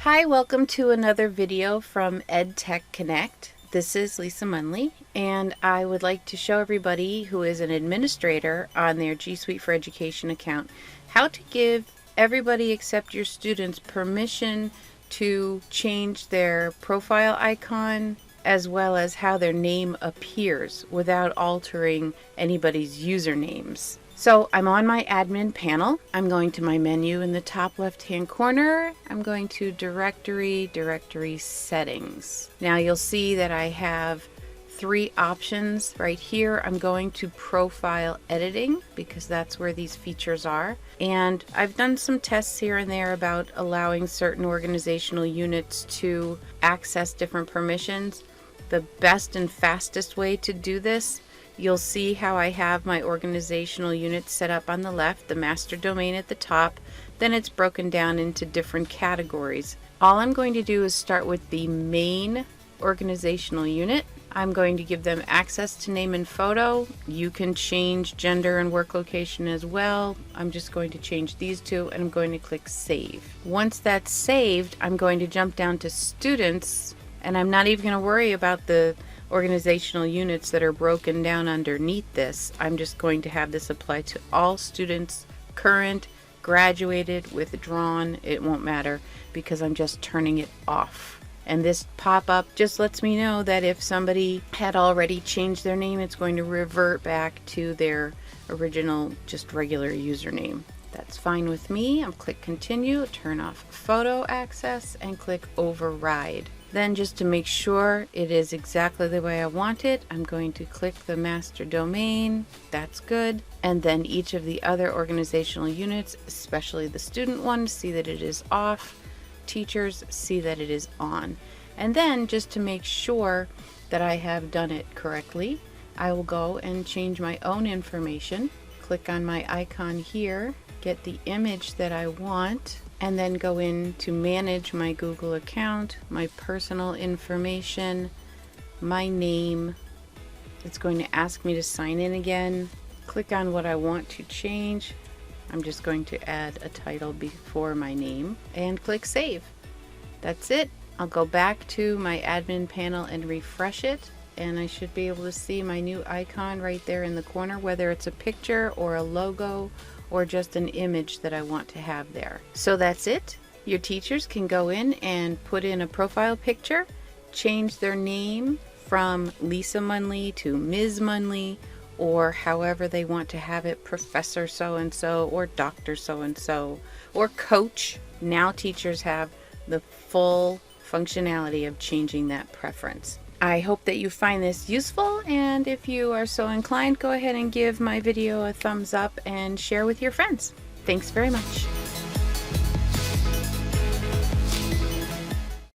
Hi, welcome to another video from EdTech Connect. This is Lisa Munley, and I would like to show everybody who is an administrator on their G Suite for Education account how to give everybody except your students permission to change their profile icon as well as how their name appears without altering anybody's usernames. So I'm on my admin panel. I'm going to my menu in the top left-hand corner. I'm going to directory settings. Now you'll see that I have three options right here. I'm going to profile editing because that's where these features are. And I've done some tests here and there about allowing certain organizational units to access different permissions. The best and fastest way to do this, you'll see how I have my organizational units set up on the left, the master domain at the top, then it's broken down into different categories. All I'm going to do is start with the main organizational unit. I'm going to give them access to name and photo. You can change gender and work location as well. I'm just going to change these two and I'm going to click save. Once that's saved, I'm going to jump down to students, and I'm not even going to worry about the organizational units that are broken down underneath this. I'm just going to have this apply to all students, current, graduated, withdrawn. It won't matter because I'm just turning it off. And this pop-up just lets me know that if somebody had already changed their name, it's going to revert back to their original, just regular username. That's fine with me. I'll click continue, turn off photo access, and click override. Then just to make sure it is exactly the way I want it, I'm going to click the master domain. That's good. And then each of the other organizational units, especially the student one, see that it is off. Teachers, see that it is on. And then just to make sure that I have done it correctly, I will go and change my own information. Click on my icon here, get the image that I want, and then go in to manage my Google account, my personal information, my name. It's going to ask me to sign in again. Click on what I want to change. I'm just going to add a title before my name and click save. That's it. I'll go back to my admin panel and refresh it, and I should be able to see my new icon right there in the corner, whether it's a picture or a logo or just an image that I want to have there. So that's it. Your teachers can go in and put in a profile picture, change their name from Lisa Munley to Ms. Munley, or however they want to have it, Professor so-and-so or Dr. so-and-so or Coach. Now teachers have the full functionality of changing that preference. I hope that you find this useful, and if you are so inclined, go ahead and give my video a thumbs up and share with your friends. Thanks very much.